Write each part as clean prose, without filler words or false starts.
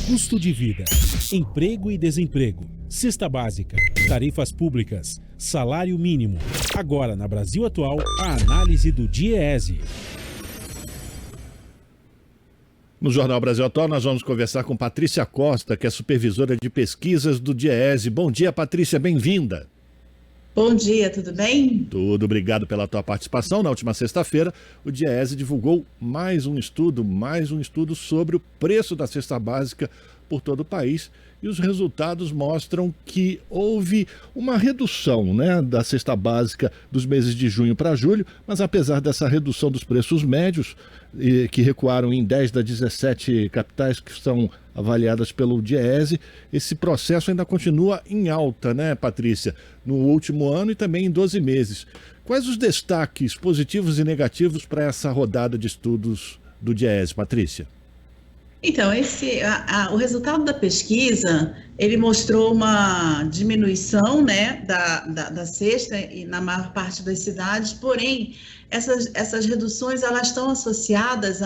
Custo de vida, emprego e desemprego, cesta básica, tarifas públicas, salário mínimo. Agora, na Brasil Atual, a análise do DIEESE. No Jornal Brasil Atual, nós vamos conversar com Patrícia Costa, que é supervisora de pesquisas do DIEESE. Bom dia, Patrícia, bem-vinda. Bom dia, tudo bem? Tudo, obrigado pela tua participação. Na última sexta-feira, o DIEESE divulgou mais um estudo sobre o preço da cesta básica por todo o país. E os resultados mostram que houve uma redução, da cesta básica dos meses de junho para julho, mas apesar dessa redução dos preços médios, que recuaram em 10 das 17 capitais que são avaliadas pelo DIEESE, esse processo ainda continua em alta, Patrícia? No último ano e também em 12 meses. Quais os destaques positivos e negativos para essa rodada de estudos do DIEESE, Patrícia? Então, o resultado da pesquisa, ele mostrou uma diminuição, da cesta e na maior parte das cidades, porém, essas reduções, elas estão associadas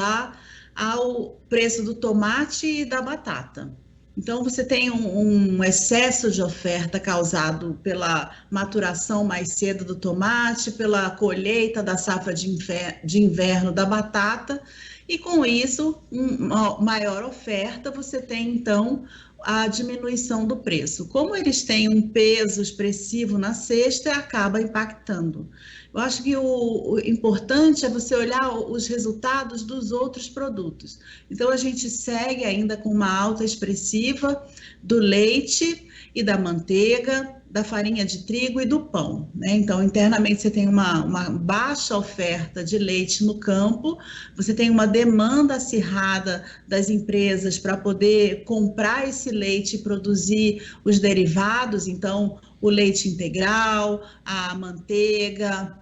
ao preço do tomate e da batata. Então, você tem um excesso de oferta causado pela maturação mais cedo do tomate, pela colheita da safra de inverno da batata, e com isso, uma maior oferta, você tem então a diminuição do preço. Como eles têm um peso expressivo na cesta, acaba impactando. Eu acho que o importante é você olhar os resultados dos outros produtos. Então, a gente segue ainda com uma alta expressiva do leite e da manteiga, da farinha de trigo e do pão, Então, internamente, você tem uma baixa oferta de leite no campo, você tem uma demanda acirrada das empresas para poder comprar esse leite e produzir os derivados, então, o leite integral, a manteiga,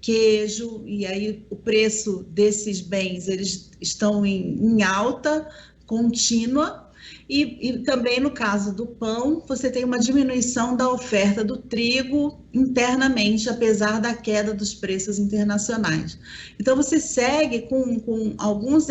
queijo, e aí o preço desses bens, eles estão em alta contínua. E também no caso do pão, você tem uma diminuição da oferta do trigo internamente, apesar da queda dos preços internacionais. Então, você segue com alguns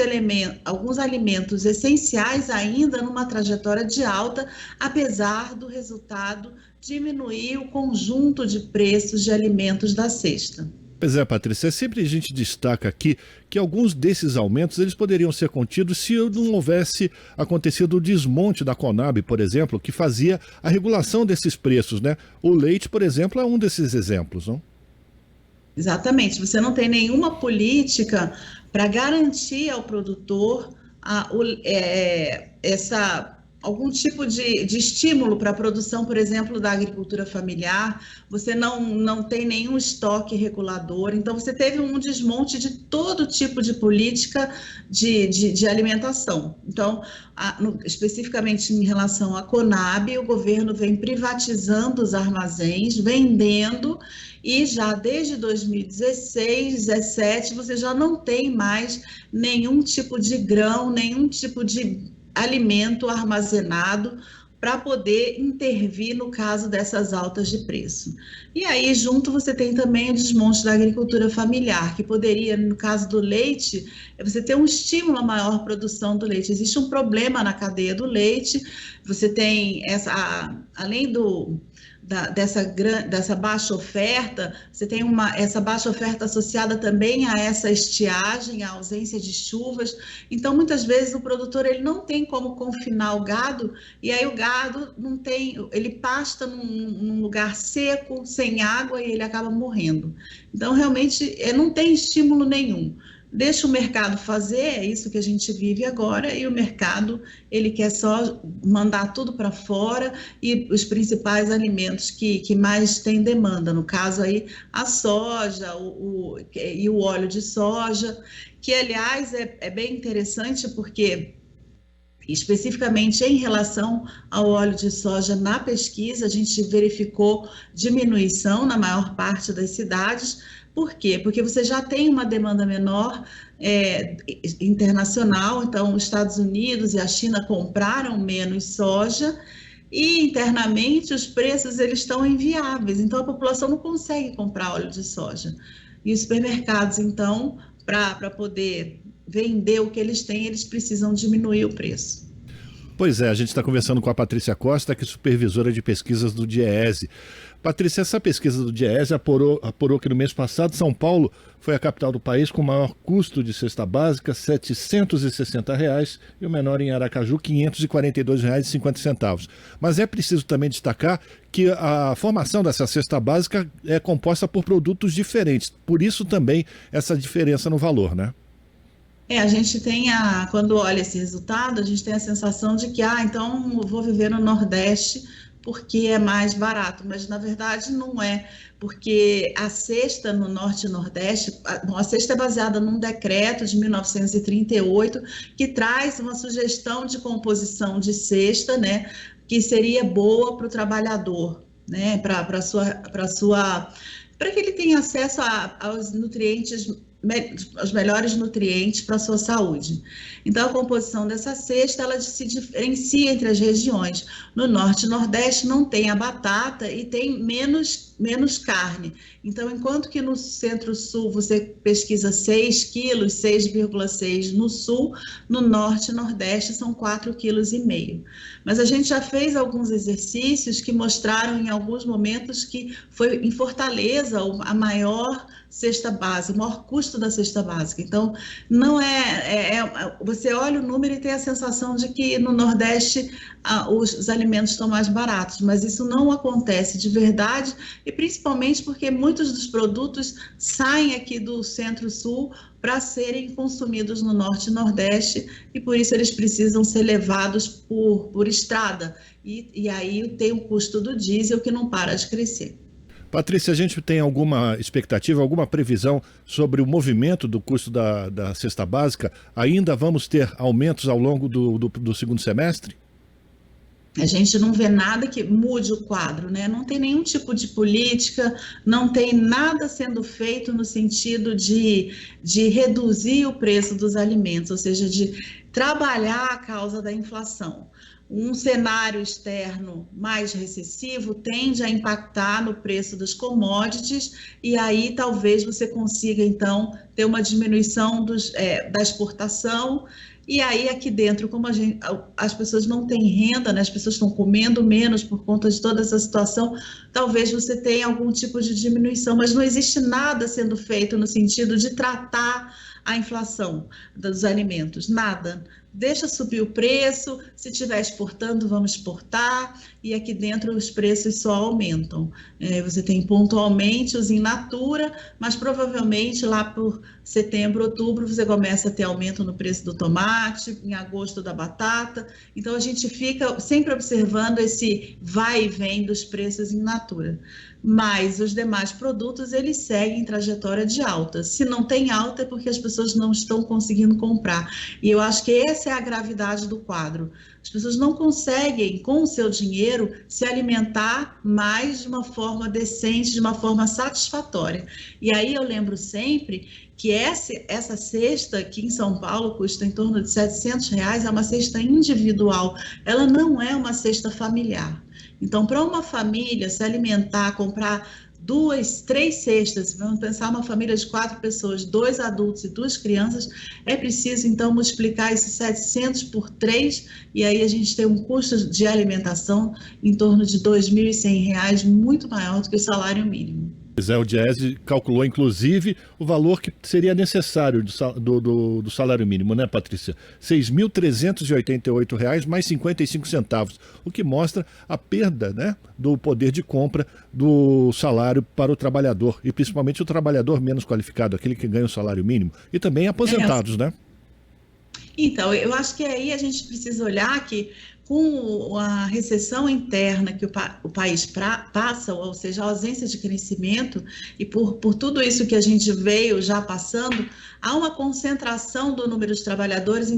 alimentos essenciais ainda numa trajetória de alta, apesar do resultado diminuir o conjunto de preços de alimentos da cesta. Pois é, Patrícia, sempre a gente destaca aqui que alguns desses aumentos eles poderiam ser contidos se não houvesse acontecido o desmonte da Conab, por exemplo, que fazia a regulação desses preços, O leite, por exemplo, é um desses exemplos, não? Exatamente, você não tem nenhuma política para garantir ao produtor algum tipo de estímulo para a produção, por exemplo, da agricultura familiar, você não tem nenhum estoque regulador, então você teve um desmonte de todo tipo de política de alimentação. Então, especificamente em relação à Conab, o governo vem privatizando os armazéns, vendendo, e já desde 2016, 2017, você já não tem mais nenhum tipo de grão, nenhum tipo de alimento armazenado para poder intervir no caso dessas altas de preço. E aí, junto, você tem também o desmonte da agricultura familiar, que poderia, no caso do leite, você ter um estímulo à maior produção do leite. Existe um problema na cadeia do leite, você tem além dessa baixa oferta, você tem essa baixa oferta associada também a essa estiagem, a ausência de chuvas. Então, muitas vezes, o produtor ele não tem como confinar o gado, e aí o gado ele pasta num lugar seco, sem água, e ele acaba morrendo. Então, realmente, não tem estímulo nenhum. Deixa o mercado fazer, é isso que a gente vive agora, e o mercado, ele quer só mandar tudo para fora, e os principais alimentos que mais têm demanda, no caso aí, a soja e o óleo de soja, que, aliás, é bem interessante porque, especificamente em relação ao óleo de soja, na pesquisa, a gente verificou diminuição na maior parte das cidades. Por quê? Porque você já tem uma demanda menor internacional, então os Estados Unidos e a China compraram menos soja e internamente os preços eles estão inviáveis, então a população não consegue comprar óleo de soja. E os supermercados, então, para poder vender o que eles têm, eles precisam diminuir o preço. Pois é, a gente está conversando com a Patrícia Costa, que é supervisora de pesquisas do DIEESE. Patrícia, essa pesquisa do DIEESE apurou que no mês passado São Paulo foi a capital do país com o maior custo de cesta básica, R$ 760, e o menor em Aracaju, R$ 542,50. Mas é preciso também destacar que a formação dessa cesta básica é composta por produtos diferentes, por isso também essa diferença no valor, né? A gente tem quando olha esse resultado, a gente tem a sensação de que, então eu vou viver no Nordeste porque é mais barato, mas na verdade não é, porque a cesta no Norte e Nordeste, a cesta é baseada num decreto de 1938 que traz uma sugestão de composição de cesta, né, que seria boa para o trabalhador, né, para que ele tenha acesso aos nutrientes, os melhores nutrientes para a sua saúde. Então, a composição dessa cesta, ela se diferencia entre as regiões. No Norte e Nordeste não tem a batata e tem menos carne. Então, enquanto que no Centro-Sul você pesquisa 6 quilos, 6,6 no Sul, no Norte e Nordeste são 4,5 kg. Mas a gente já fez alguns exercícios que mostraram em alguns momentos que foi em Fortaleza a maior cesta básica, o maior custo da cesta básica. Então, não você olha o número e tem a sensação de que no Nordeste os alimentos estão mais baratos, mas isso não acontece de verdade, e principalmente porque muitos dos produtos saem aqui do Centro-Sul para serem consumidos no Norte e Nordeste, e por isso eles precisam ser levados por estrada, e aí tem o custo do diesel que não para de crescer. Patrícia, a gente tem alguma expectativa, alguma previsão sobre o movimento do custo da cesta básica? Ainda vamos ter aumentos ao longo do segundo semestre? A gente não vê nada que mude o quadro, né? Não tem nenhum tipo de política, não tem nada sendo feito no sentido de reduzir o preço dos alimentos, ou seja, de trabalhar a causa da inflação. Um cenário externo mais recessivo tende a impactar no preço das commodities, e aí talvez você consiga, então, ter uma diminuição da exportação. E aí aqui dentro, como as pessoas não têm renda, né, as pessoas estão comendo menos por conta de toda essa situação, talvez você tenha algum tipo de diminuição, mas não existe nada sendo feito no sentido de tratar a inflação dos alimentos, nada. Deixa subir o preço, se estiver exportando, vamos exportar, e aqui dentro os preços só aumentam. Você tem pontualmente os in natura, mas provavelmente lá por setembro, outubro, você começa a ter aumento no preço do tomate, em agosto da batata. Então a gente fica sempre observando esse vai e vem dos preços in natura. Mas os demais produtos, eles seguem trajetória de alta. Se não tem alta, é porque as pessoas não estão conseguindo comprar. E eu acho que essa é a gravidade do quadro. As pessoas não conseguem, com o seu dinheiro, se alimentar mais de uma forma decente, de uma forma satisfatória. E aí eu lembro sempre que essa cesta aqui em São Paulo custa em torno de R$ 700, é uma cesta individual, ela não é uma cesta familiar. Então, para uma família se alimentar, comprar 2, 3 cestas, vamos pensar uma família de 4 pessoas, 2 adultos e 2 crianças, é preciso, então, multiplicar esses 700 por 3, e aí a gente tem um custo de alimentação em torno de R$ 2.100, muito maior do que o salário mínimo. O DIEESE calculou, inclusive, o valor que seria necessário do salário mínimo, né, Patrícia? R$ 6.388 mais 55 centavos, o que mostra a perda, né, do poder de compra do salário para o trabalhador, e principalmente o trabalhador menos qualificado, aquele que ganha o salário mínimo, e também aposentados, né? Então, eu acho que aí a gente precisa olhar que com a recessão interna que o país passa, ou seja, a ausência de crescimento, e por tudo isso que a gente veio já passando, há uma concentração do número de trabalhadores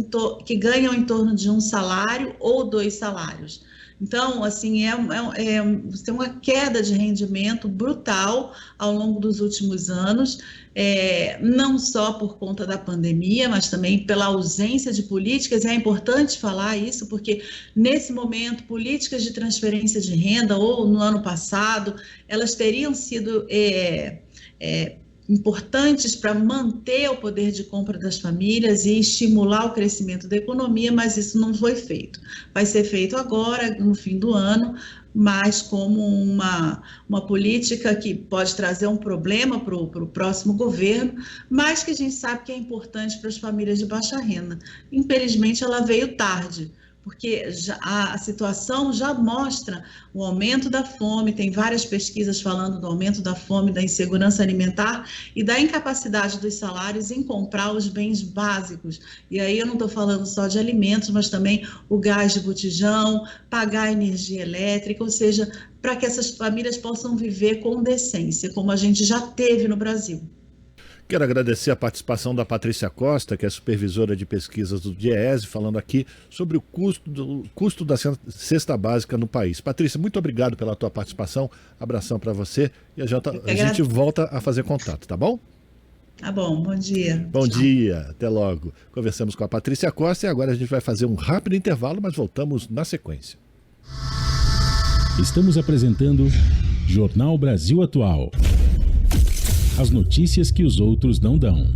que ganham em torno de um salário ou 2 salários. Então, assim, você tem uma queda de rendimento brutal ao longo dos últimos anos, não só por conta da pandemia, mas também pela ausência de políticas. E é importante falar isso, porque nesse momento, políticas de transferência de renda, ou no ano passado, elas teriam sido importantes para manter o poder de compra das famílias e estimular o crescimento da economia, mas isso não foi feito. Vai ser feito agora, no fim do ano, mas como uma política que pode trazer um problema para o próximo governo, mas que a gente sabe que é importante para as famílias de baixa renda. Infelizmente, ela veio tarde, porque a situação já mostra o aumento da fome, tem várias pesquisas falando do aumento da fome, da insegurança alimentar e da incapacidade dos salários em comprar os bens básicos. E aí eu não estou falando só de alimentos, mas também o gás de botijão, pagar a energia elétrica, ou seja, para que essas famílias possam viver com decência, como a gente já teve no Brasil. Quero agradecer a participação da Patrícia Costa, que é supervisora de pesquisas do DIEESE, falando aqui sobre o custo da cesta básica no país. Patrícia, muito obrigado pela tua participação, abração para você e a gente volta a fazer contato, tá bom? Tá bom, bom dia. Bom dia, até logo. Conversamos com a Patrícia Costa e agora a gente vai fazer um rápido intervalo, mas voltamos na sequência. Estamos apresentando Jornal Brasil Atual. As notícias que os outros não dão.